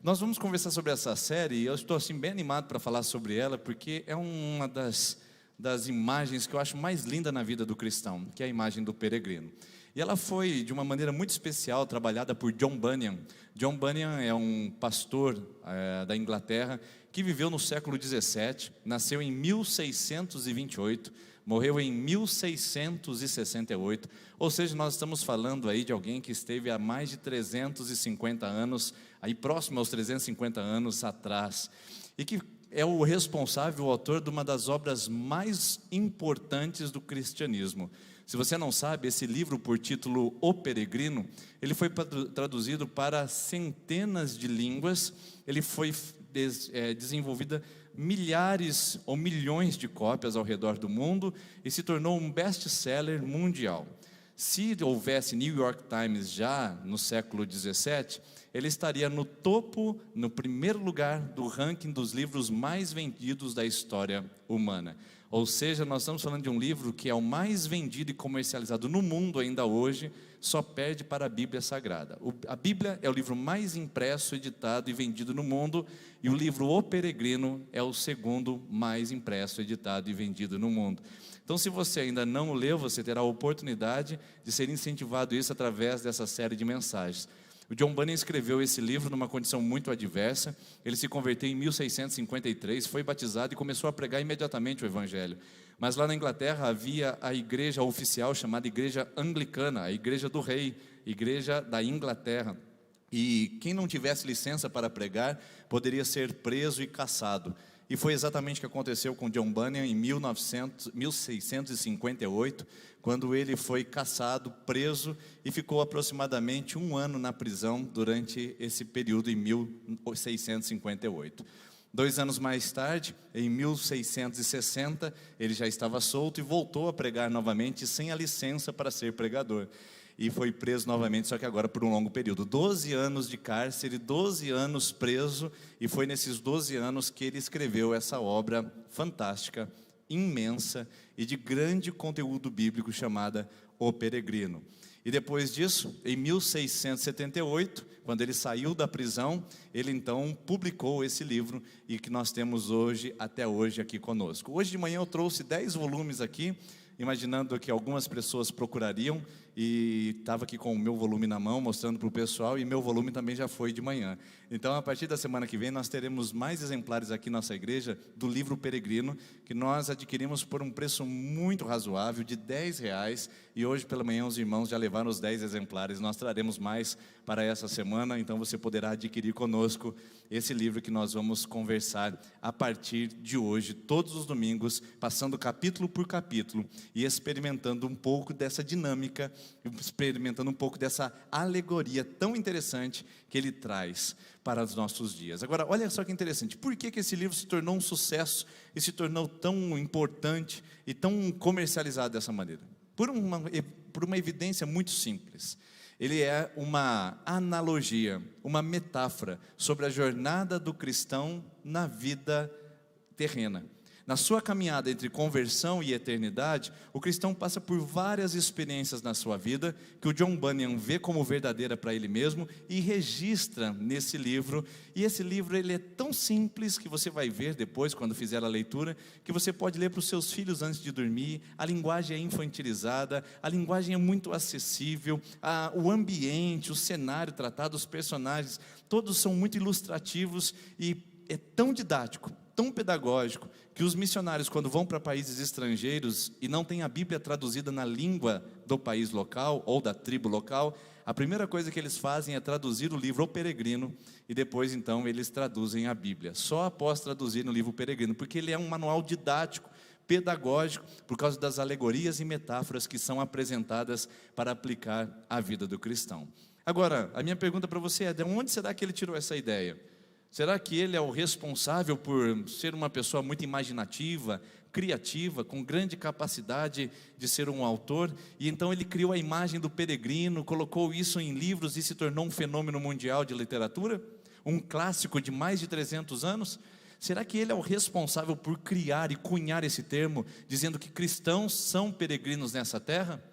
Nós vamos conversar sobre essa série e eu estou assim bem animado para falar sobre ela, porque é uma das imagens que eu acho mais linda na vida do cristão, que é a imagem do peregrino. E ela foi, de uma maneira muito especial, trabalhada por John Bunyan. John Bunyan é um pastor da Inglaterra, que viveu no século 17, nasceu em 1628, morreu em 1668, ou seja, nós estamos falando aí de alguém que esteve há mais de 350 anos, aí próximo aos 350 anos atrás, e que é o responsável, o autor de uma das obras mais importantes do cristianismo. Se você não sabe, esse livro, por título O Peregrino, ele foi traduzido para centenas de línguas, ele foi desenvolvida milhares ou milhões de cópias ao redor do mundo e se tornou um best-seller mundial. Se houvesse New York Times já no século 17, ele estaria no topo, no primeiro lugar do ranking dos livros mais vendidos da história humana. Ou seja, nós estamos falando de um livro que é o mais vendido e comercializado no mundo ainda hoje, só perde para a Bíblia Sagrada. A Bíblia é o livro mais impresso, editado e vendido no mundo, e o livro O Peregrino é o segundo mais impresso, editado e vendido no mundo. Então, se você ainda não o leu, você terá a oportunidade de ser incentivado isso através dessa série de mensagens. O John Bunyan escreveu esse livro numa condição muito adversa. Ele se converteu em 1653, foi batizado e começou a pregar imediatamente o Evangelho. Mas lá na Inglaterra havia a igreja oficial chamada Igreja Anglicana, a Igreja do Rei, Igreja da Inglaterra. E quem não tivesse licença para pregar poderia ser preso e caçado. E foi exatamente o que aconteceu com John Bunyan em 1658, quando ele foi caçado, preso e ficou aproximadamente um ano na prisão durante esse período em 1658. 2 anos mais tarde, em 1660, ele já estava solto e voltou a pregar novamente sem a licença para ser pregador. E foi preso novamente, só que agora por um longo período. 12 anos de cárcere, 12 anos preso, e foi nesses 12 anos que ele escreveu essa obra fantástica, imensa e de grande conteúdo bíblico chamada O Peregrino. E depois disso, em 1678, quando ele saiu da prisão, ele então publicou esse livro e que nós temos hoje, até hoje aqui conosco. Hoje de manhã eu trouxe 10 volumes aqui, imaginando que algumas pessoas procurariam, e estava aqui com o meu volume na mão, mostrando para o pessoal, e meu volume também já foi de manhã. Então, a partir da semana que vem, nós teremos mais exemplares aqui na nossa igreja, do livro Peregrino, que nós adquirimos por um preço muito razoável, de R$10, e hoje pela manhã os irmãos já levaram os 10 exemplares, nós traremos mais para essa semana, então você poderá adquirir conosco esse livro que nós vamos conversar a partir de hoje, todos os domingos, passando capítulo por capítulo, e experimentando um pouco dessa dinâmica, experimentando um pouco dessa alegoria tão interessante que ele traz para os nossos dias. Agora, olha só que interessante, por que esse livro se tornou um sucesso e se tornou tão importante e tão comercializado dessa maneira? Por uma evidência muito simples. Ele é uma analogia, uma metáfora sobre a jornada do cristão na vida terrena. Na sua caminhada entre conversão e eternidade, o cristão passa por várias experiências na sua vida, que o John Bunyan vê como verdadeira para ele mesmo e registra nesse livro. E esse livro ele é tão simples que você vai ver depois, quando fizer a leitura, que você pode ler para os seus filhos antes de dormir. A linguagem é infantilizada, a linguagem é muito acessível, o ambiente, o cenário tratado, os personagens, todos são muito ilustrativos e é tão didático, tão pedagógico, que os missionários, quando vão para países estrangeiros e não têm a Bíblia traduzida na língua do país local ou da tribo local, a primeira coisa que eles fazem é traduzir o livro O Peregrino e depois então eles traduzem a Bíblia, só após traduzir no livro O Peregrino, porque ele é um manual didático, pedagógico, por causa das alegorias e metáforas que são apresentadas para aplicar a vida do cristão. Agora, a minha pergunta para você é, de onde será que ele tirou essa ideia? Será que ele é o responsável por ser uma pessoa muito imaginativa, criativa, com grande capacidade de ser um autor? E então ele criou a imagem do peregrino, colocou isso em livros e se tornou um fenômeno mundial de literatura? Um clássico de mais de 300 anos? Será que ele é o responsável por criar e cunhar esse termo, dizendo que cristãos são peregrinos nessa terra?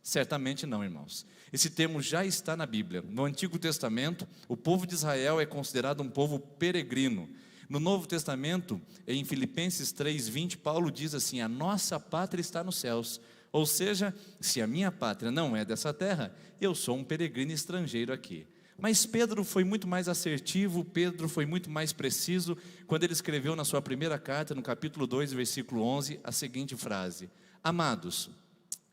Certamente não, irmãos. Esse termo já está na Bíblia. No Antigo Testamento, o povo de Israel é considerado um povo peregrino. No Novo Testamento, em Filipenses 3:20, Paulo diz assim: a nossa pátria está nos céus. Ou seja, se a minha pátria não é dessa terra, eu sou um peregrino estrangeiro aqui. Mas Pedro foi muito mais assertivo, Pedro foi muito mais preciso, quando ele escreveu na sua primeira carta, no capítulo 2, versículo 11, a seguinte frase: amados,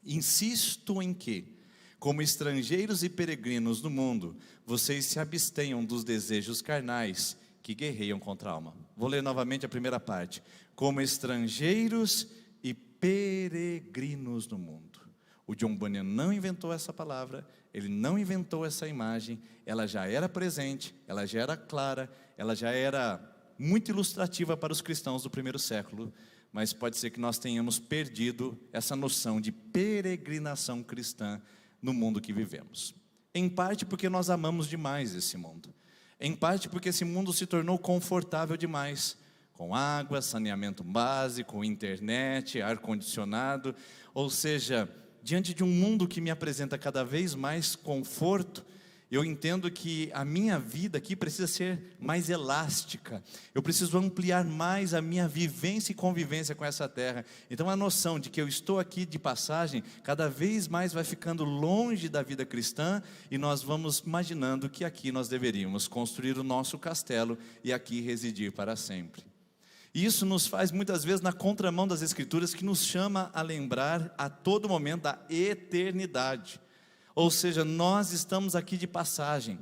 insisto em que, como estrangeiros e peregrinos no mundo, vocês se abstenham dos desejos carnais que guerreiam contra a alma. Vou ler novamente a primeira parte. Como estrangeiros e peregrinos no mundo. O John Bunyan não inventou essa palavra, ele não inventou essa imagem, ela já era presente, ela já era clara, ela já era muito ilustrativa para os cristãos do primeiro século, mas pode ser que nós tenhamos perdido essa noção de peregrinação cristã no mundo que vivemos. Em parte porque nós amamos demais esse mundo. Em parte porque esse mundo se tornou confortável demais, com água, saneamento básico, internet, ar-condicionado. Ou seja, diante de um mundo que me apresenta cada vez mais conforto, eu entendo que a minha vida aqui precisa ser mais elástica. Eu preciso ampliar mais a minha vivência e convivência com essa terra. Então a noção de que eu estou aqui de passagem, cada vez mais vai ficando longe da vida cristã, e nós vamos imaginando que aqui nós deveríamos construir o nosso castelo e aqui residir para sempre. E isso nos faz muitas vezes na contramão das Escrituras, que nos chama a lembrar a todo momento da eternidade. Ou seja, nós estamos aqui de passagem.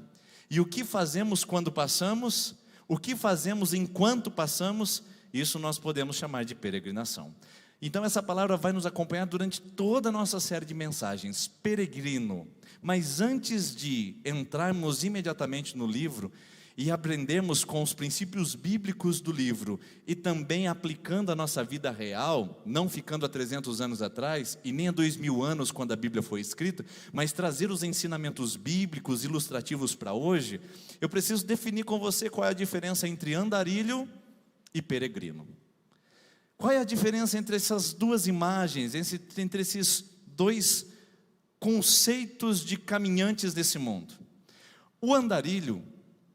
E o que fazemos quando passamos, o que fazemos enquanto passamos, isso nós podemos chamar de peregrinação. Então essa palavra vai nos acompanhar durante toda a nossa série de mensagens, peregrino. Mas antes de entrarmos imediatamente no livro e aprendermos com os princípios bíblicos do livro e também aplicando a nossa vida real, não ficando há 300 anos atrás e nem há 2000 anos quando a Bíblia foi escrita, mas trazer os ensinamentos bíblicos ilustrativos para hoje, eu preciso definir com você qual é a diferença entre andarilho e peregrino. Qual é a diferença entre essas duas imagens, entre esses dois conceitos de caminhantes desse mundo? O andarilho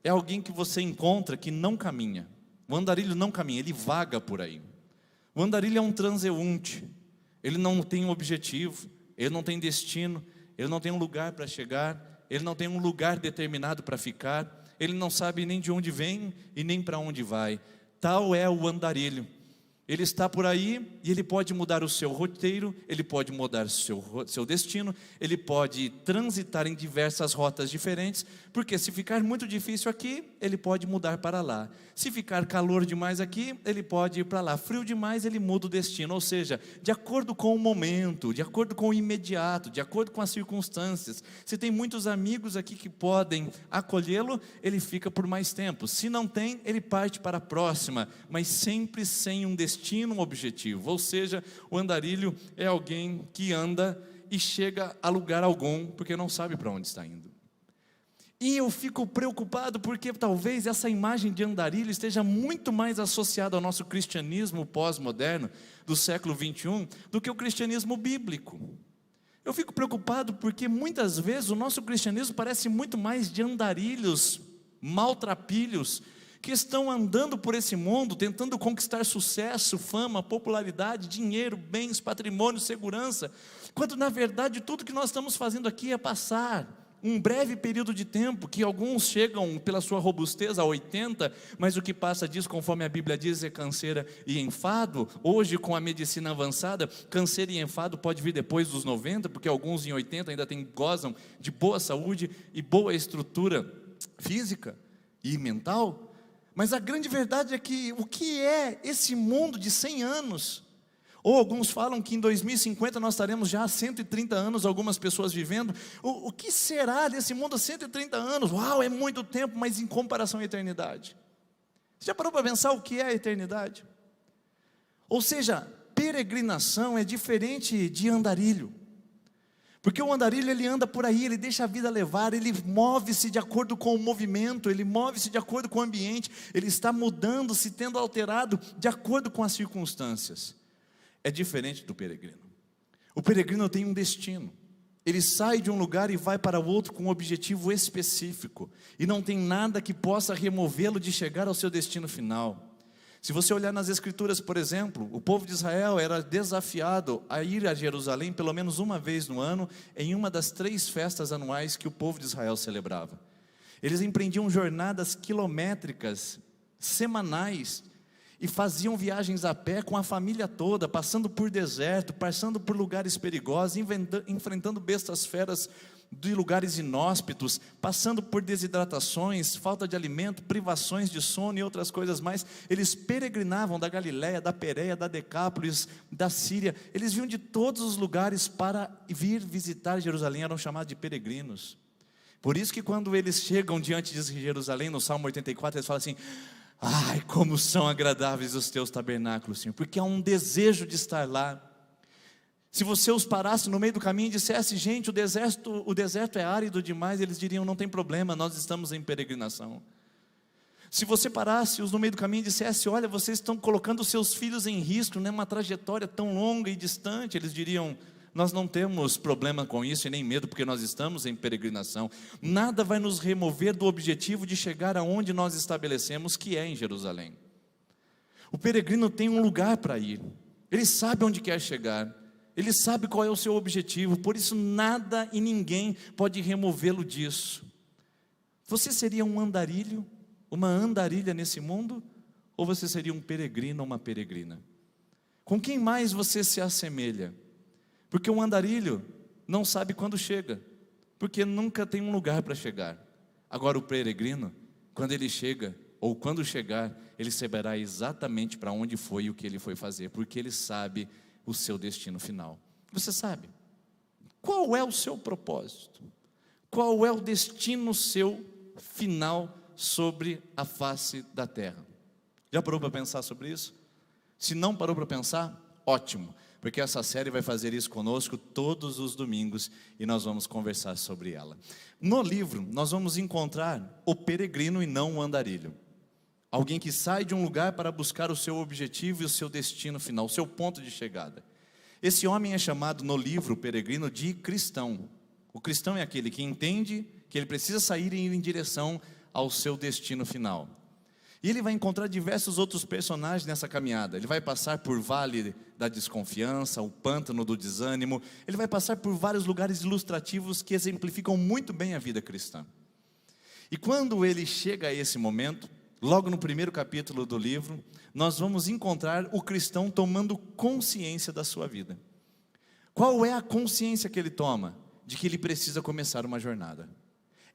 é alguém que você encontra que não caminha. O andarilho não caminha, ele vaga por aí. O andarilho é um transeunte. Ele não tem um objetivo, ele não tem destino, ele não tem um lugar para chegar, ele não tem um lugar determinado para ficar, ele não sabe nem de onde vem e nem para onde vai. Tal é o andarilho. Ele está por aí e ele pode mudar o seu roteiro, ele pode mudar o seu destino, ele pode transitar em diversas rotas diferentes, porque se ficar muito difícil aqui, ele pode mudar para lá. Se ficar calor demais aqui, ele pode ir para lá. Frio demais, ele muda o destino. Ou seja, de acordo com o momento, de acordo com o imediato, de acordo com as circunstâncias. Se tem muitos amigos aqui que podem acolhê-lo, ele fica por mais tempo. Se não tem, ele parte para a próxima, mas sempre sem um destino, um objetivo. Ou seja, o andarilho é alguém que anda e chega a lugar algum, porque não sabe para onde está indo. E eu fico preocupado porque talvez essa imagem de andarilho esteja muito mais associada ao nosso cristianismo pós-moderno do século 21 do que o cristianismo bíblico. Eu fico preocupado porque muitas vezes o nosso cristianismo parece muito mais de andarilhos, maltrapilhos, que estão andando por esse mundo, tentando conquistar sucesso, fama, popularidade, dinheiro, bens, patrimônio, segurança, quando na verdade tudo que nós estamos fazendo aqui é passar um breve período de tempo, que alguns chegam pela sua robustez a 80, mas o que passa disso, conforme a Bíblia diz, é canseira e enfado. Hoje, com a medicina avançada, câncer e enfado pode vir depois dos 90, porque alguns em 80 ainda gozam de boa saúde e boa estrutura física e mental. Mas a grande verdade é que o que é esse mundo de 100 anos? Ou alguns falam que em 2050 nós estaremos já há 130 anos, algumas pessoas vivendo. O que será desse mundo há 130 anos? Uau, é muito tempo, mas em comparação à eternidade. Você já parou para pensar o que é a eternidade? Ou seja, peregrinação é diferente de andarilho. Porque o andarilho, ele anda por aí, ele deixa a vida levar, ele move-se de acordo com o movimento, ele move-se de acordo com o ambiente, ele está mudando-se, tendo alterado de acordo com as circunstâncias. É diferente do peregrino. O peregrino tem um destino. Ele sai de um lugar e vai para outro com um objetivo específico, e não tem nada que possa removê-lo de chegar ao seu destino final. Se você olhar nas Escrituras, por exemplo, o povo de Israel era desafiado a ir a Jerusalém pelo menos uma vez no ano, em uma das 3 festas anuais que o povo de Israel celebrava. Eles empreendiam jornadas quilométricas, semanais, e faziam viagens a pé com a família toda, passando por deserto, passando por lugares perigosos, enfrentando bestas feras de lugares inóspitos, passando por desidratações, falta de alimento, privações de sono e outras coisas mais. Eles peregrinavam da Galiléia, da Pérea, da Decápolis, da Síria. Eles vinham de todos os lugares para vir visitar Jerusalém, eram chamados de peregrinos. Por isso que quando eles chegam diante de Jerusalém, no Salmo 84, eles falam assim: ai, como são agradáveis os teus tabernáculos, Senhor, porque há um desejo de estar lá. Se você os parasse no meio do caminho e dissesse: gente, o deserto é árido demais, eles diriam: não tem problema, nós estamos em peregrinação. Se você parasse-os no meio do caminho e dissesse: olha, vocês estão colocando os seus filhos em risco, numa trajetória tão longa e distante, eles diriam: nós não temos problema com isso e nem medo, porque nós estamos em peregrinação. Nada vai nos remover do objetivo de chegar aonde nós estabelecemos, que é em Jerusalém. O peregrino tem um lugar para ir, ele sabe onde quer chegar, ele sabe qual é o seu objetivo, por isso nada e ninguém pode removê-lo disso. Você seria um andarilho, uma andarilha nesse mundo? Ou você seria um peregrino ou uma peregrina? Com quem mais você se assemelha? Porque um andarilho não sabe quando chega, porque nunca tem um lugar para chegar. Agora o peregrino, quando ele chega, ou quando chegar, ele saberá exatamente para onde foi e o que ele foi fazer, porque ele sabe o seu destino final. Você sabe qual é o seu propósito? Qual é o destino seu final sobre a face da terra? Já parou para pensar sobre isso? Se não parou para pensar, ótimo, porque essa série vai fazer isso conosco todos os domingos e nós vamos conversar sobre ela. No livro, nós vamos encontrar o peregrino e não o andarilho. Alguém que sai de um lugar para buscar o seu objetivo e o seu destino final, o seu ponto de chegada. Esse homem é chamado no livro, o peregrino, de cristão. O cristão é aquele que entende que ele precisa sair e ir em direção ao seu destino final. E ele vai encontrar diversos outros personagens nessa caminhada. Ele vai passar por vale da desconfiança, o pântano do desânimo. Ele vai passar por vários lugares ilustrativos que exemplificam muito bem a vida cristã. E quando ele chega a esse momento, logo no primeiro capítulo do livro, nós vamos encontrar o cristão tomando consciência da sua vida. Qual é a consciência que ele toma? De que ele precisa começar uma jornada.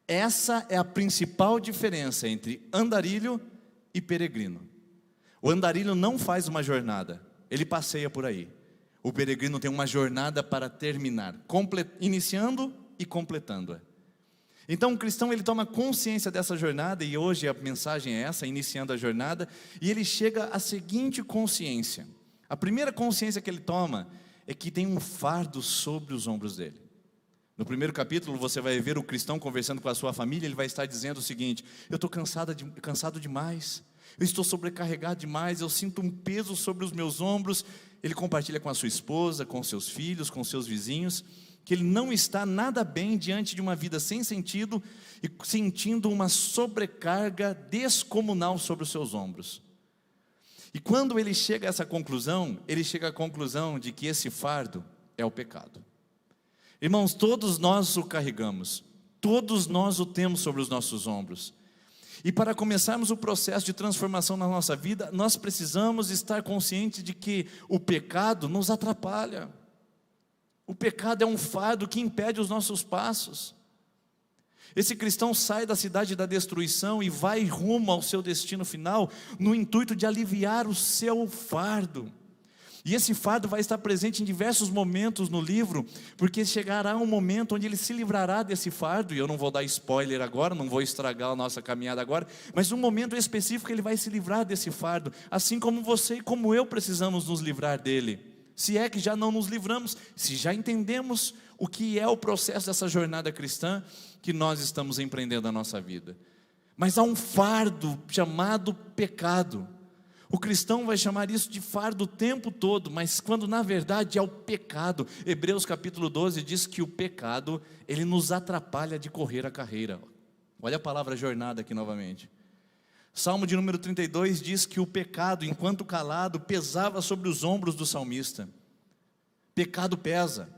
Essa é a principal diferença entre andarilho e peregrino. O andarilho não faz uma jornada, ele passeia por aí. O peregrino tem uma jornada para terminar, iniciando e completando-a. Então o cristão, ele toma consciência dessa jornada, e hoje a mensagem é essa, iniciando a jornada, e ele chega à seguinte consciência. A primeira consciência que ele toma é que tem um fardo sobre os ombros dele. No primeiro capítulo você vai ver o cristão conversando com a sua família. Ele vai estar dizendo o seguinte: eu estou cansado demais, eu estou sobrecarregado demais, eu sinto um peso sobre os meus ombros. Ele compartilha com a sua esposa, com seus filhos, com seus vizinhos, que ele não está nada bem diante de uma vida sem sentido e sentindo uma sobrecarga descomunal sobre os seus ombros. E quando ele chega a essa conclusão, ele chega à conclusão de que esse fardo é o pecado. Irmãos, todos nós o carregamos, todos nós o temos sobre os nossos ombros. E para começarmos o processo de transformação na nossa vida, nós precisamos estar conscientes de que o pecado nos atrapalha. O pecado é um fardo que impede os nossos passos. Esse cristão sai da cidade da destruição e vai rumo ao seu destino final, no intuito de aliviar o seu fardo. E esse fardo vai estar presente em diversos momentos no livro, porque chegará um momento onde ele se livrará desse fardo, e eu não vou dar spoiler agora, não vou estragar a nossa caminhada agora, mas um momento específico ele vai se livrar desse fardo, assim como você e como eu precisamos nos livrar dele. Se é que já não nos livramos, se já entendemos o que é o processo dessa jornada cristã que nós estamos empreendendo na nossa vida. Mas há um fardo chamado pecado. O cristão vai chamar isso de fardo o tempo todo, mas quando na verdade é o pecado. Hebreus capítulo 12 diz que o pecado, ele nos atrapalha de correr a carreira. Olha a palavra jornada aqui novamente. Salmo de número 32 diz que o pecado, enquanto calado, pesava sobre os ombros do salmista. Pecado pesa,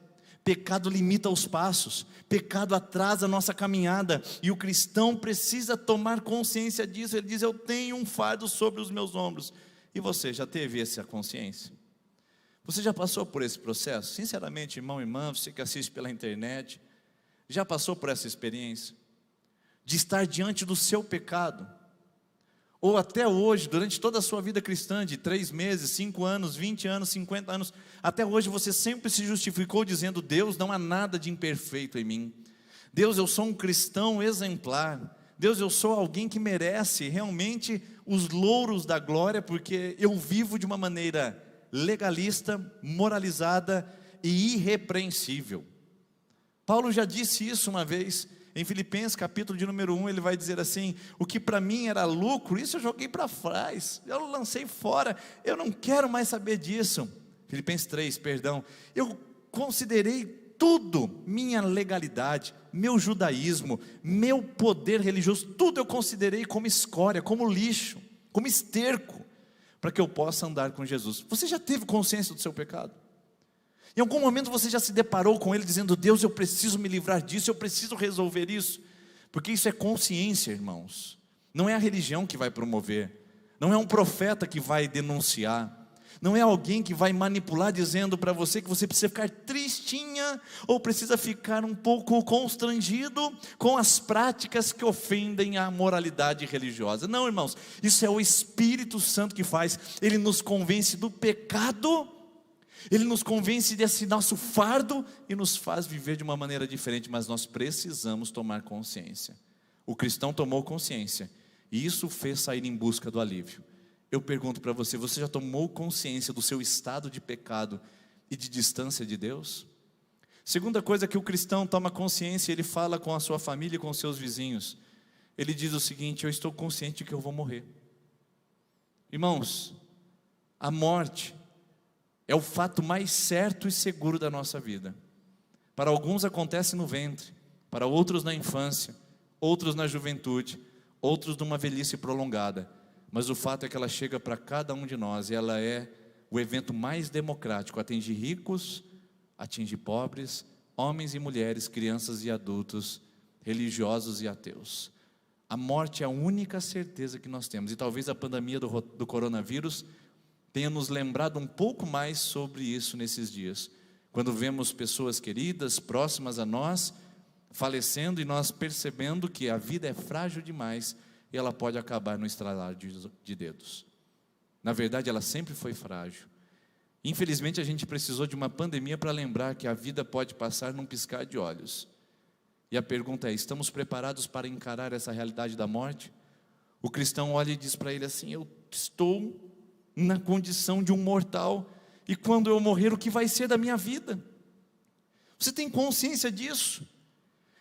pecado limita os passos, pecado atrasa a nossa caminhada, e o cristão precisa tomar consciência disso. Ele diz: eu tenho um fardo sobre os meus ombros. E você já teve essa consciência? Você já passou por esse processo? Sinceramente, irmão e irmã, você que assiste pela internet, já passou por essa experiência? De estar diante do seu pecado, ou até hoje, durante toda a sua vida cristã, de 3 meses, 5 anos, 20 anos, 50 anos, até hoje você sempre se justificou dizendo: Deus, não há nada de imperfeito em mim. Deus, eu sou um cristão exemplar. Deus, eu sou alguém que merece realmente os louros da glória, porque eu vivo de uma maneira legalista, moralizada e irrepreensível. Paulo já disse isso uma vez. Em Filipenses capítulo de número 1, ele vai dizer assim: o que para mim era lucro, isso eu joguei para trás, eu lancei fora, eu não quero mais saber disso. Filipenses 3, perdão. Eu considerei tudo, minha legalidade, meu judaísmo, meu poder religioso, tudo eu considerei como escória, como lixo, como esterco, para que eu possa andar com Jesus. Você já teve consciência do seu pecado? Em algum momento você já se deparou com ele dizendo: Deus, eu preciso me livrar disso, eu preciso resolver isso? Porque isso é consciência, irmãos. Não é a religião que vai promover, não é um profeta que vai denunciar, não é alguém que vai manipular dizendo para você que você precisa ficar tristinha, ou precisa ficar um pouco constrangido com as práticas que ofendem a moralidade religiosa. Não, irmãos, isso é o Espírito Santo que faz. Ele nos convence do pecado, ele nos convence desse nosso fardo e nos faz viver de uma maneira diferente, mas nós precisamos tomar consciência. O cristão tomou consciência e isso fez sair em busca do alívio. Eu pergunto para você: você já tomou consciência do seu estado de pecado e de distância de Deus? Segunda coisa que o cristão toma consciência, ele fala com a sua família e com os seus vizinhos. Ele diz o seguinte: eu estou consciente de que eu vou morrer. Irmãos, a morte é o fato mais certo e seguro da nossa vida. Para alguns acontece no ventre, para outros na infância, outros na juventude, outros numa velhice prolongada. Mas o fato é que ela chega para cada um de nós, e ela é o evento mais democrático. Atinge ricos, atinge pobres, homens e mulheres, crianças e adultos, religiosos e ateus. A morte é a única certeza que nós temos, e talvez a pandemia do coronavírus tenha nos lembrado um pouco mais sobre isso nesses dias, quando vemos pessoas queridas, próximas a nós, falecendo, e nós percebendo que a vida é frágil demais, e ela pode acabar no estralar de dedos. Na verdade, ela sempre foi frágil. Infelizmente, a gente precisou de uma pandemia para lembrar que a vida pode passar num piscar de olhos. E a pergunta é: estamos preparados para encarar essa realidade da morte? O cristão olha e diz para ele assim: eu estou na condição de um mortal, e quando eu morrer, o que vai ser da minha vida? Você tem consciência disso?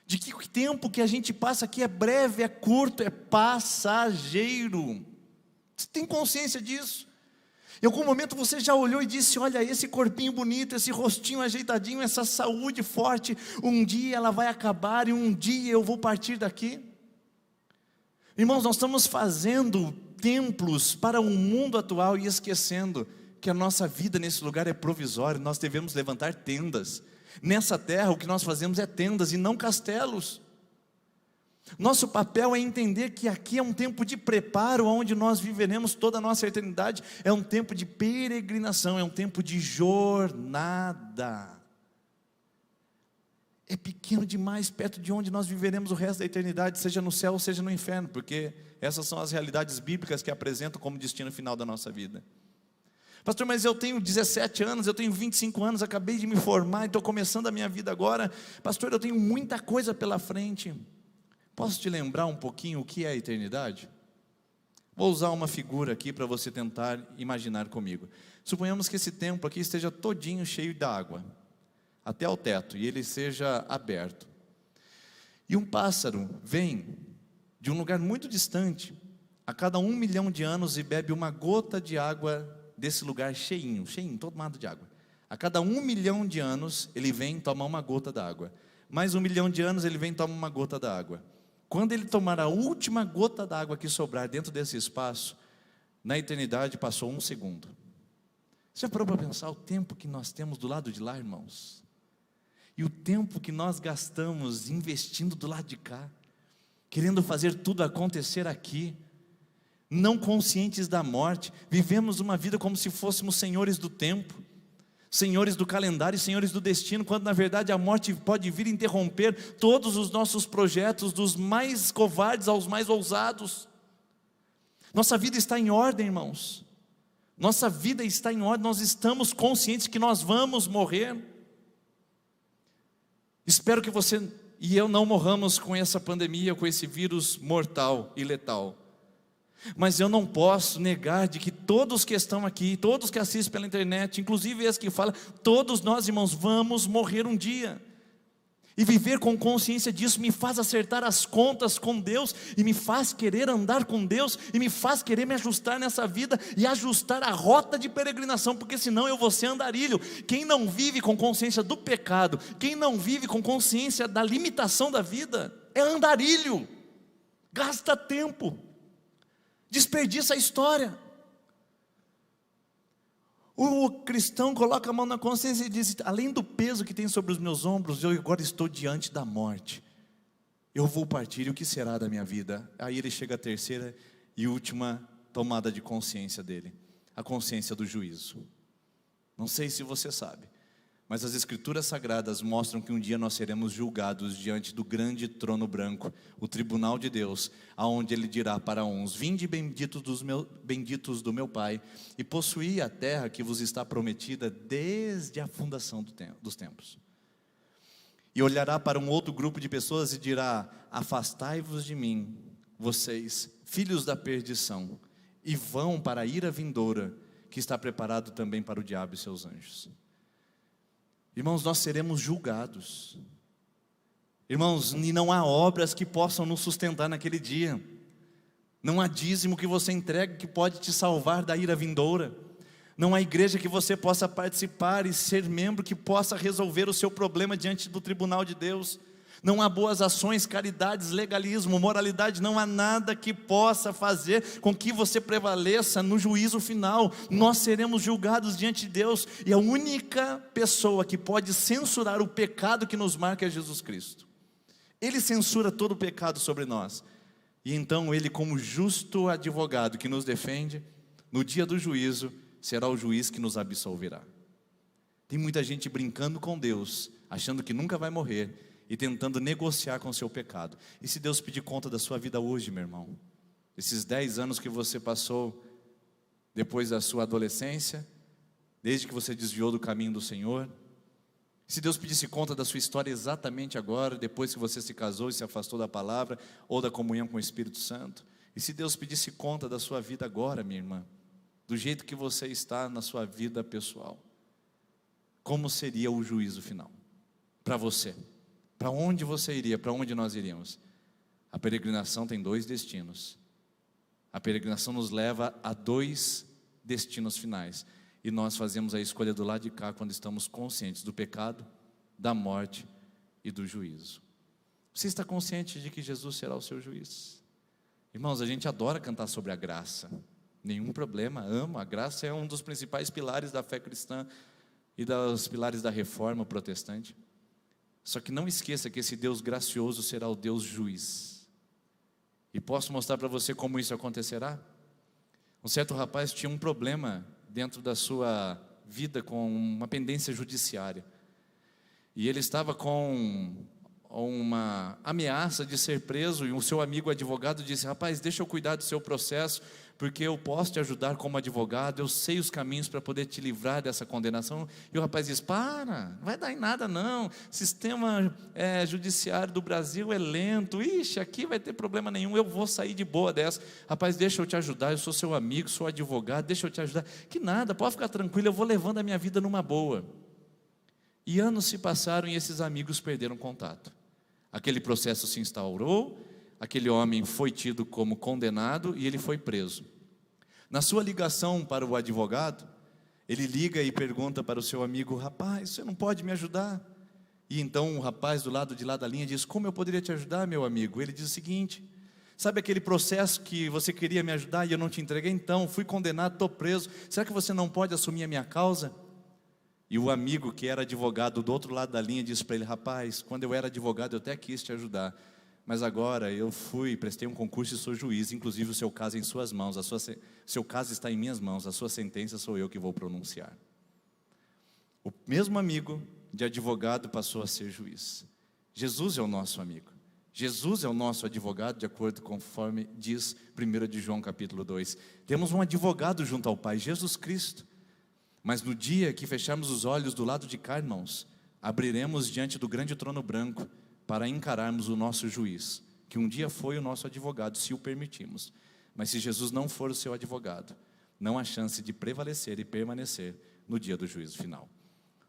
De que o tempo que a gente passa aqui é breve, é curto, é passageiro. Você tem consciência disso? Em algum momento você já olhou e disse: olha, esse corpinho bonito, esse rostinho ajeitadinho, essa saúde forte, um dia ela vai acabar e um dia eu vou partir daqui? Irmãos, nós estamos fazendo templos para o mundo atual e esquecendo que a nossa vida nesse lugar é provisória. Nós devemos levantar tendas. Nessa terra o que nós fazemos é tendas e não castelos. Nosso papel é entender que aqui é um tempo de preparo, onde nós viveremos toda a nossa eternidade. É um tempo de peregrinação, é um tempo de jornada. É pequeno demais perto de onde nós viveremos o resto da eternidade, seja no céu ou seja no inferno, porque essas são as realidades bíblicas que apresentam como destino final da nossa vida. Pastor, mas eu tenho 17 anos, eu tenho 25 anos, acabei de me formar, estou começando a minha vida agora. Pastor, eu tenho muita coisa pela frente. Posso te lembrar um pouquinho o que é a eternidade? Vou usar uma figura aqui para você tentar imaginar comigo. Suponhamos que esse templo aqui esteja todinho cheio de água, até o teto, e ele seja aberto. E um pássaro vem de um lugar muito distante a cada 1 milhão de anos e bebe uma gota de água desse lugar cheinho, tomado de água. A cada 1 milhão de anos ele vem tomar uma gota da água. Mais 1 milhão de anos ele vem e toma uma gota da água. Quando ele tomar a última gota da água que sobrar dentro desse espaço, na eternidade passou 1 segundo. Você já parou para pensar o tempo que nós temos do lado de lá, irmãos? E o tempo que nós gastamos investindo do lado de cá, querendo fazer tudo acontecer aqui, não conscientes da morte, vivemos uma vida como se fôssemos senhores do tempo, senhores do calendário e senhores do destino, quando na verdade a morte pode vir interromper todos os nossos projetos, dos mais covardes aos mais ousados. Nossa vida está em ordem, irmãos. Nossa vida está em ordem, nós estamos conscientes que nós vamos morrer. Espero que você e eu não morramos com essa pandemia, com esse vírus mortal e letal. Mas eu não posso negar de que todos que estão aqui, todos que assistem pela internet, inclusive esse que fala, todos nós, irmãos, vamos morrer um dia. E viver com consciência disso me faz acertar as contas com Deus, e me faz querer andar com Deus, e me faz querer me ajustar nessa vida, e ajustar a rota de peregrinação, porque senão eu vou ser andarilho. Quem não vive com consciência do pecado, quem não vive com consciência da limitação da vida, é andarilho, gasta tempo, desperdiça a história. O cristão coloca a mão na consciência e diz: além do peso que tem sobre os meus ombros, eu agora estou diante da morte, eu vou partir, e o que será da minha vida? Aí ele chega à terceira e última tomada de consciência dele, a consciência do juízo. Não sei se você sabe, mas as escrituras sagradas mostram que um dia nós seremos julgados diante do grande trono branco, o tribunal de Deus, aonde Ele dirá para uns: vinde benditos do meu Pai, e possuí a terra que vos está prometida desde a fundação dos tempos. E olhará para um outro grupo de pessoas e dirá: afastai-vos de mim, vocês, filhos da perdição, e vão para a ira vindoura, que está preparado também para o diabo e seus anjos. Irmãos, nós seremos julgados. Irmãos, e não há obras que possam nos sustentar naquele dia. Não há dízimo que você entregue que pode te salvar da ira vindoura. Não há igreja que você possa participar e ser membro que possa resolver o seu problema diante do tribunal de Deus. Não há boas ações, caridades, legalismo, moralidade, não há nada que possa fazer com que você prevaleça no juízo final. Nós seremos julgados diante de Deus, e a única pessoa que pode censurar o pecado que nos marca é Jesus Cristo. Ele censura todo o pecado sobre nós, e então Ele, como justo advogado que nos defende, no dia do juízo, será o juiz que nos absolverá. Tem muita gente brincando com Deus, achando que nunca vai morrer, e tentando negociar com o seu pecado. E se Deus pedir conta da sua vida hoje, meu irmão, esses 10 anos que você passou depois da sua adolescência, desde que você desviou do caminho do Senhor, se Deus pedisse conta da sua história exatamente agora, depois que você se casou e se afastou da palavra ou da comunhão com o Espírito Santo, e se Deus pedisse conta da sua vida agora, minha irmã, do jeito que você está na sua vida pessoal, como seria o juízo final para você? Para onde você iria? Para onde nós iríamos? A peregrinação tem 2 destinos. A peregrinação nos leva a 2 destinos finais. E nós fazemos a escolha do lado de cá quando estamos conscientes do pecado, da morte e do juízo. Você está consciente de que Jesus será o seu juiz? Irmãos, a gente adora cantar sobre a graça. Nenhum problema, amo. A graça é um dos principais pilares da fé cristã e dos pilares da reforma protestante. Só que não esqueça que esse Deus gracioso será o Deus juiz. E posso mostrar para você como isso acontecerá? Um certo rapaz tinha um problema dentro da sua vida com uma pendência judiciária. E ele estava com uma ameaça de ser preso, e o seu amigo advogado disse: rapaz, deixa eu cuidar do seu processo, porque eu posso te ajudar como advogado, eu sei os caminhos para poder te livrar dessa condenação. E o rapaz diz: não vai dar em nada não, sistema judiciário do Brasil é lento, ixi, aqui vai ter problema nenhum, eu vou sair de boa dessa. Rapaz, deixa eu te ajudar, eu sou seu amigo, sou advogado, deixa eu te ajudar. Que nada, pode ficar tranquilo, eu vou levando a minha vida numa boa. E anos se passaram e esses amigos perderam contato. Aquele processo se instaurou, aquele homem foi tido como condenado e ele foi preso. Na sua ligação para o advogado, ele liga e pergunta para o seu amigo: rapaz, você não pode me ajudar? E então o rapaz do lado de lá da linha diz: como eu poderia te ajudar, meu amigo? Ele diz o seguinte: sabe aquele processo que você queria me ajudar e eu não te entreguei? Então, fui condenado, estou preso, será que você não pode assumir a minha causa? E o amigo que era advogado do outro lado da linha disse para ele: rapaz, quando eu era advogado eu até quis te ajudar, mas agora eu prestei um concurso e sou juiz, inclusive o seu caso é em suas mãos, seu caso está em minhas mãos, a sua sentença sou eu que vou pronunciar. O mesmo amigo de advogado passou a ser juiz. Jesus é o nosso amigo, Jesus é o nosso advogado, de acordo conforme diz 1 de João capítulo 2. Temos um advogado junto ao Pai, Jesus Cristo. Mas no dia que fecharmos os olhos do lado de cá, irmãos, abriremos diante do grande trono branco para encararmos o nosso juiz, que um dia foi o nosso advogado, se o permitimos. Mas se Jesus não for o seu advogado, não há chance de prevalecer e permanecer no dia do juízo final.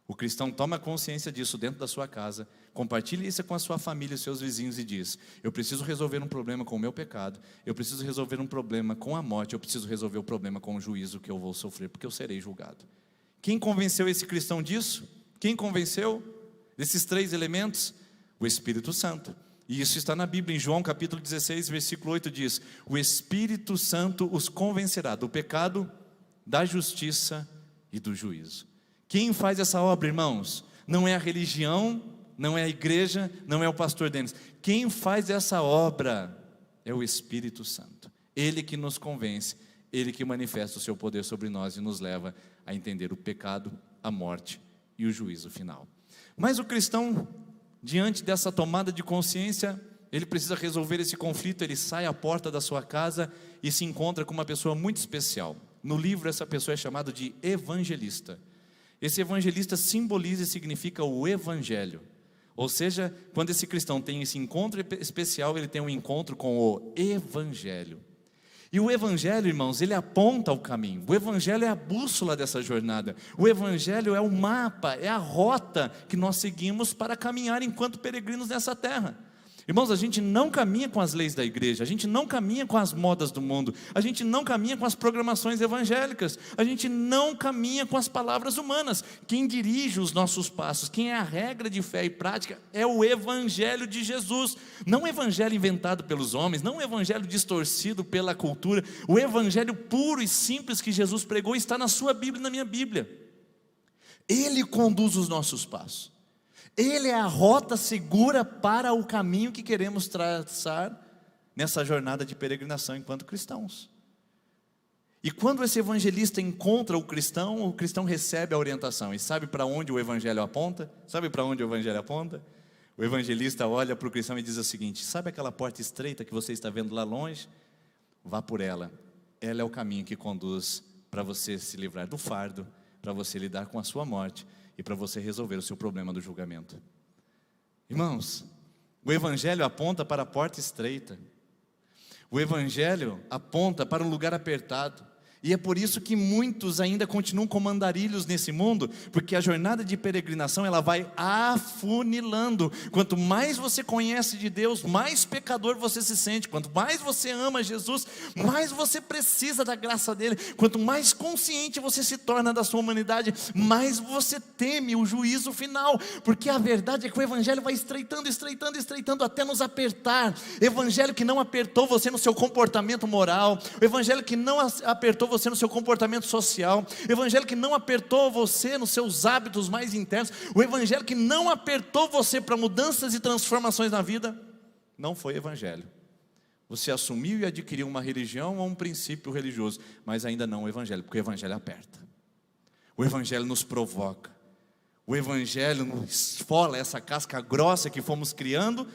O cristão toma consciência disso dentro da sua casa, compartilha isso com a sua família e seus vizinhos e diz: eu preciso resolver um problema com o meu pecado, eu preciso resolver um problema com a morte, eu preciso resolver o problema com o juízo que eu vou sofrer, porque eu serei julgado. Quem convenceu esse cristão disso? Quem convenceu desses 3 elementos? O Espírito Santo. E isso está na Bíblia, em João capítulo 16, versículo 8 diz: o Espírito Santo os convencerá do pecado, da justiça e do juízo. Quem faz essa obra, irmãos? Não é a religião, não é a igreja, não é o pastor Denis. Quem faz essa obra é o Espírito Santo. Ele que nos convence, ele que manifesta o seu poder sobre nós e nos leva a entender o pecado, a morte e o juízo final. Mas o cristão, diante dessa tomada de consciência, ele precisa resolver esse conflito. Ele sai à porta da sua casa e se encontra com uma pessoa muito especial. No livro, essa pessoa é chamada de evangelista. Esse evangelista simboliza e significa o evangelho. Ou seja, quando esse cristão tem esse encontro especial, ele tem um encontro com o evangelho. E o evangelho, irmãos, ele aponta o caminho. O evangelho é a bússola dessa jornada. O evangelho é o mapa, é a rota que nós seguimos para caminhar enquanto peregrinos nessa terra. Irmãos, a gente não caminha com as leis da igreja, a gente não caminha com as modas do mundo, a gente não caminha com as programações evangélicas, a gente não caminha com as palavras humanas. Quem dirige os nossos passos, quem é a regra de fé e prática, é o evangelho de Jesus. Não o evangelho inventado pelos homens, não o evangelho distorcido pela cultura. O evangelho puro e simples que Jesus pregou está na sua Bíblia e na minha Bíblia. Ele conduz os nossos passos. Ele é a rota segura para o caminho que queremos traçar nessa jornada de peregrinação enquanto cristãos. E quando esse evangelista encontra o cristão recebe a orientação. E sabe para onde o evangelho aponta? Sabe para onde o evangelho aponta? O evangelista olha para o cristão e diz o seguinte: sabe aquela porta estreita que você está vendo lá longe? Vá por ela. Ela é o caminho que conduz para você se livrar do fardo, para você lidar com a sua morte e para você resolver o seu problema do julgamento. Irmãos, o evangelho aponta para a porta estreita. O evangelho aponta para um lugar apertado. E é por isso que muitos ainda continuam como andarilhos nesse mundo, porque a jornada de peregrinação ela vai afunilando. Quanto mais você conhece de Deus, mais pecador você se sente. Quanto mais você ama Jesus, mais você precisa da graça dele. Quanto mais consciente você se torna da sua humanidade, mais você teme o juízo final. Porque a verdade é que o evangelho vai estreitando, estreitando, estreitando até nos apertar. Evangelho que não apertou você no seu comportamento moral, o evangelho que não apertou você no seu comportamento social, o evangelho que não apertou você nos seus hábitos mais internos, o evangelho que não apertou você para mudanças e transformações na vida, não foi evangelho. Você assumiu e adquiriu uma religião ou um princípio religioso, mas ainda não o evangelho, porque o evangelho aperta, o evangelho nos provoca, o evangelho nos esfola essa casca grossa que fomos criando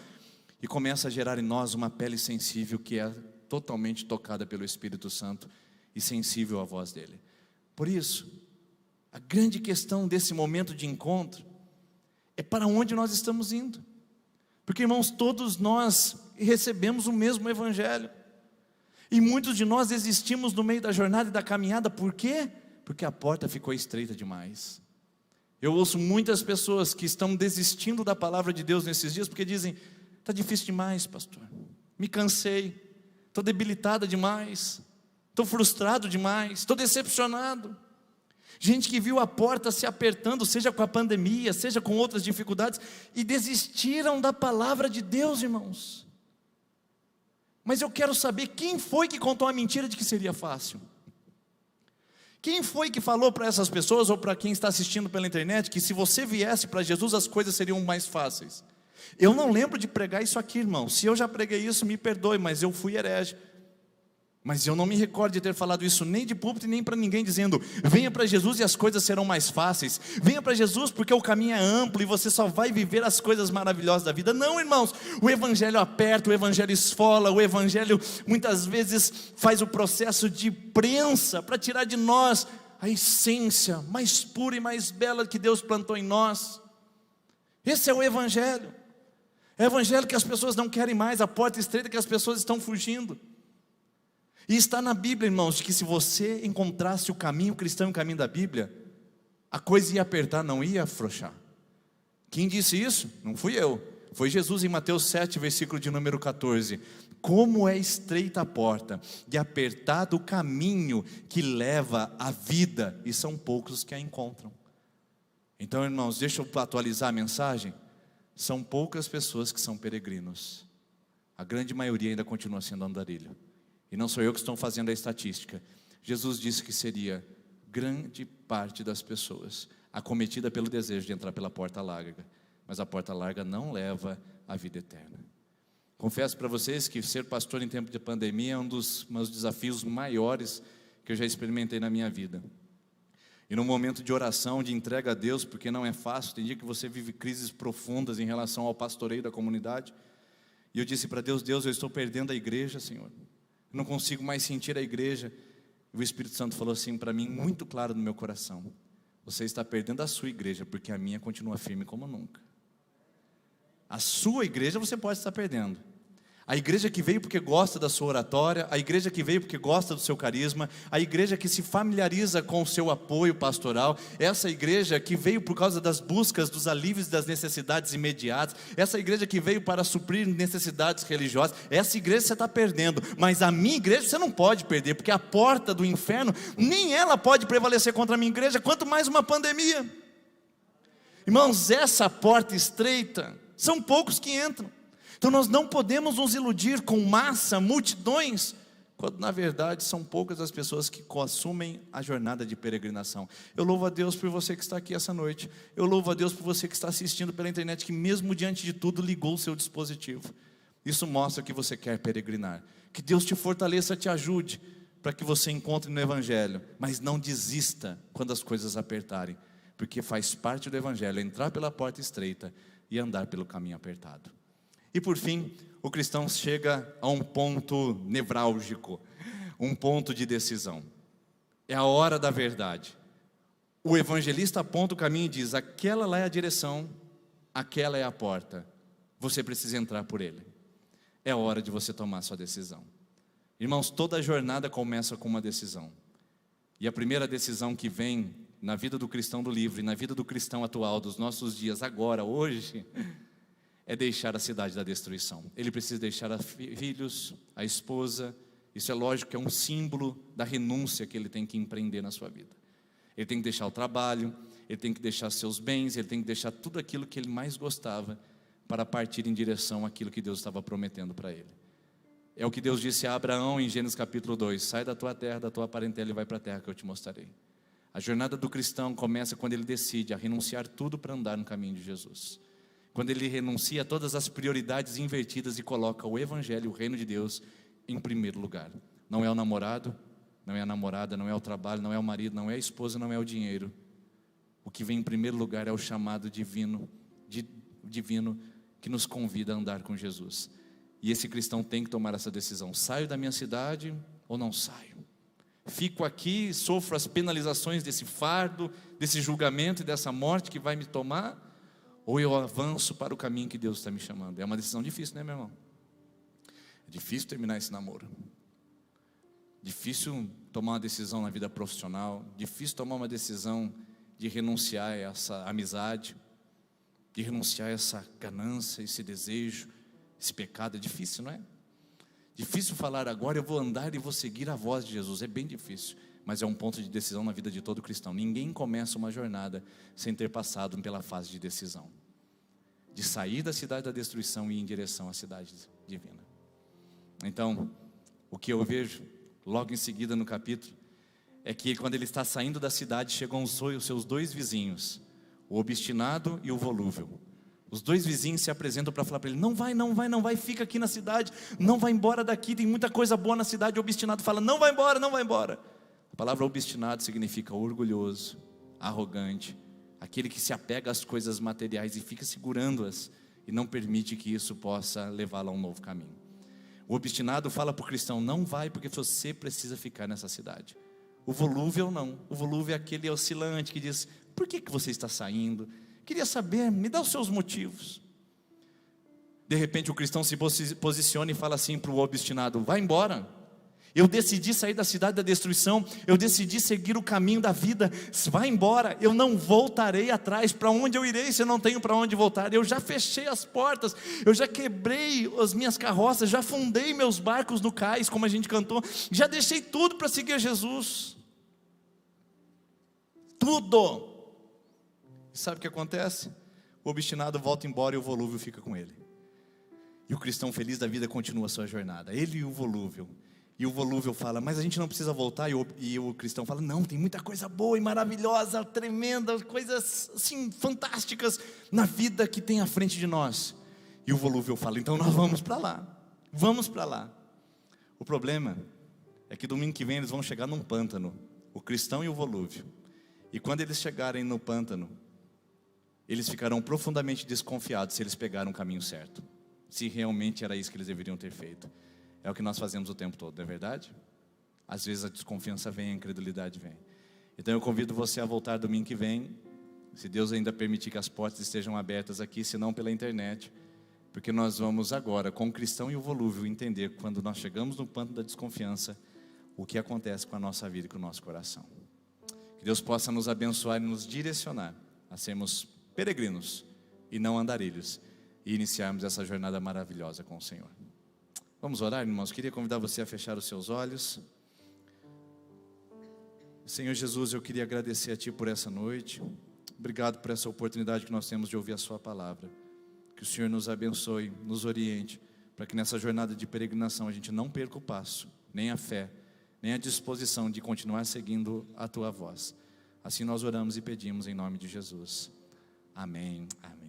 e começa a gerar em nós uma pele sensível que é totalmente tocada pelo Espírito Santo e sensível à voz dele. Por isso, a grande questão desse momento de encontro é para onde nós estamos indo. Porque, irmãos, todos nós recebemos o mesmo evangelho. E muitos de nós desistimos no meio da jornada e da caminhada. Por quê? Porque a porta ficou estreita demais. Eu ouço muitas pessoas que estão desistindo da palavra de Deus nesses dias porque dizem: está difícil demais, pastor. me cansei, estou debilitada demais, estou frustrado demais, estou decepcionado. Gente que viu a porta se apertando, seja com a pandemia, seja com outras dificuldades, e desistiram da palavra de Deus, irmãos. Mas eu quero saber quem foi que contou a mentira de que seria fácil. Quem foi que falou para essas pessoas, ou para quem está assistindo pela internet, que se você viesse para Jesus as coisas seriam mais fáceis? Eu não lembro de pregar isso aqui, irmão. Se eu já preguei isso, me perdoe, mas eu fui herege. Mas eu não me recordo de ter falado isso nem de púlpito nem para ninguém, dizendo: venha para Jesus e as coisas serão mais fáceis. Venha para Jesus porque o caminho é amplo e você só vai viver as coisas maravilhosas da vida. Não, irmãos, o Evangelho aperta, o Evangelho esfola, o Evangelho muitas vezes faz o processo de prensa para tirar de nós a essência mais pura e mais bela que Deus plantou em nós. Esse é o Evangelho. É o Evangelho que as pessoas não querem mais, a porta estreita que as pessoas estão fugindo. E está na Bíblia, irmãos, de que se você encontrasse o caminho cristão e o caminho da Bíblia, a coisa ia apertar, não ia afrouxar. Quem disse isso? Não fui eu. Foi Jesus em Mateus 7, versículo de número 14. Como é estreita a porta e apertado o caminho que leva à vida, e são poucos os que a encontram. Então, irmãos, deixa eu atualizar a mensagem. São poucas pessoas que são peregrinos. A grande maioria ainda continua sendo andarilho. E não sou eu que estou fazendo a estatística. Jesus disse que seria grande parte das pessoas acometida pelo desejo de entrar pela porta larga. Mas a porta larga não leva à vida eterna. Confesso para vocês que ser pastor em tempo de pandemia é um dos meus desafios maiores que eu já experimentei na minha vida. E no momento de oração, de entrega a Deus, porque não é fácil, tem dia que você vive crises profundas em relação ao pastoreio da comunidade. E eu disse para Deus: Deus, eu estou perdendo a igreja, Senhor. Não consigo mais sentir a igreja. E o Espírito Santo falou assim para mim, muito claro no meu coração: você está perdendo a sua igreja, porque a minha continua firme como nunca. A sua igreja você pode estar perdendo. A igreja que veio porque gosta da sua oratória, a igreja que veio porque gosta do seu carisma, a igreja que se familiariza com o seu apoio pastoral, essa igreja que veio por causa das buscas, dos alívios das necessidades imediatas, essa igreja que veio para suprir necessidades religiosas, essa igreja você está perdendo. Mas a minha igreja você não pode perder, porque a porta do inferno, nem ela pode prevalecer contra a minha igreja, quanto mais uma pandemia. Irmãos, essa porta estreita, são poucos que entram. Então nós não podemos nos iludir com massa, multidões, quando na verdade são poucas as pessoas que assumem a jornada de peregrinação. Eu louvo a Deus por você que está aqui essa noite. Eu louvo a Deus por você que está assistindo pela internet, que mesmo diante de tudo ligou o seu dispositivo. Isso mostra que você quer peregrinar. Que Deus te fortaleça, te ajude, para que você encontre no Evangelho. Mas não desista quando as coisas apertarem, porque faz parte do Evangelho entrar pela porta estreita e andar pelo caminho apertado. E por fim, o cristão chega a um ponto nevrálgico, um ponto de decisão. É a hora da verdade. O evangelista aponta o caminho e diz: aquela lá é a direção, aquela é a porta. Você precisa entrar por ele. É a hora de você tomar sua decisão. Irmãos, toda a jornada começa com uma decisão. E a primeira decisão que vem na vida do cristão do livro e na vida do cristão atual, dos nossos dias, agora, hoje, é deixar a cidade da destruição. Ele precisa deixar filhos, a esposa. Isso é lógico que é um símbolo da renúncia que ele tem que empreender na sua vida. Ele tem que deixar o trabalho, ele tem que deixar seus bens, ele tem que deixar tudo aquilo que ele mais gostava para partir em direção àquilo que Deus estava prometendo para ele. É o que Deus disse a Abraão em Gênesis capítulo 2: sai da tua terra, da tua parentela e vai para a terra que eu te mostrarei. A jornada do cristão começa quando ele decide a renunciar tudo para andar no caminho de Jesus. Quando ele renuncia a todas as prioridades invertidas e coloca o Evangelho, o reino de Deus, em primeiro lugar. Não é o namorado, não é a namorada, não é o trabalho, não é o marido, não é a esposa, não é o dinheiro. O que vem em primeiro lugar é o chamado divino que nos convida a andar com Jesus. E esse cristão tem que tomar essa decisão: saio da minha cidade ou não saio? Fico aqui, sofro as penalizações desse fardo, desse julgamento e dessa morte que vai me tomar? Ou eu avanço para o caminho que Deus está me chamando? É uma decisão difícil, né, meu irmão? É difícil terminar esse namoro. Difícil tomar uma decisão na vida profissional. Difícil tomar uma decisão de renunciar a essa amizade, de renunciar a essa ganância, esse desejo, esse pecado. É difícil, não é? Difícil falar agora, eu vou andar e vou seguir a voz de Jesus. É bem difícil, mas é um ponto de decisão na vida de todo cristão. Ninguém começa uma jornada sem ter passado pela fase de decisão, de sair da cidade da destruição e ir em direção à cidade divina. Então, o que eu vejo logo em seguida no capítulo é que quando ele está saindo da cidade, chegam os seus dois vizinhos, o obstinado e o volúvel. Os dois vizinhos se apresentam para falar para ele: não vai, não vai, não vai, fica aqui na cidade, não vai embora daqui, tem muita coisa boa na cidade. O obstinado fala: não vai embora, não vai embora. A palavra obstinado significa orgulhoso, arrogante, aquele que se apega às coisas materiais e fica segurando-as e não permite que isso possa levá-lo a um novo caminho. O obstinado fala para o cristão: não vai, porque você precisa ficar nessa cidade. O volúvel não. O volúvel é aquele oscilante que diz: por que você está saindo? Queria saber, me dá os seus motivos. De repente o cristão se posiciona e fala assim para o obstinado: vai embora. Eu decidi sair da cidade da destruição, eu decidi seguir o caminho da vida. Vai embora, eu não voltarei atrás. Para onde eu irei se eu não tenho para onde voltar? Eu já fechei as portas, eu já quebrei as minhas carroças, já fundei meus barcos no cais, como a gente cantou, já deixei tudo para seguir Jesus. Tudo. Sabe o que acontece? O obstinado volta embora e o volúvel fica com ele. E o cristão feliz da vida continua a sua jornada, ele e o volúvel. E o volúvel fala: mas a gente não precisa voltar. E o cristão fala: não, tem muita coisa boa e maravilhosa, tremenda, coisas assim fantásticas na vida que tem à frente de nós. E o volúvel fala: então nós vamos para lá, vamos para lá. O problema é que domingo que vem eles vão chegar num pântano, o cristão e o volúvel. E quando eles chegarem no pântano, eles ficarão profundamente desconfiados se eles pegaram o caminho certo, se realmente era isso que eles deveriam ter feito. É o que nós fazemos o tempo todo, não é verdade? Às vezes a desconfiança vem, a incredulidade vem. Então eu convido você a voltar domingo que vem, se Deus ainda permitir que as portas estejam abertas aqui, se não pela internet, porque nós vamos agora, com o cristão e o volúvel, entender quando nós chegamos no ponto da desconfiança, o que acontece com a nossa vida e com o nosso coração. Que Deus possa nos abençoar e nos direcionar a sermos peregrinos e não andarilhos, e iniciarmos essa jornada maravilhosa com o Senhor. Vamos orar, irmãos? Queria convidar você a fechar os seus olhos. Senhor Jesus, eu queria agradecer a Ti por essa noite. Obrigado por essa oportunidade que nós temos de ouvir a Sua palavra. Que o Senhor nos abençoe, nos oriente, para que nessa jornada de peregrinação a gente não perca o passo, nem a fé, nem a disposição de continuar seguindo a Tua voz. Assim nós oramos e pedimos em nome de Jesus. Amém. Amém.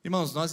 Irmãos, nós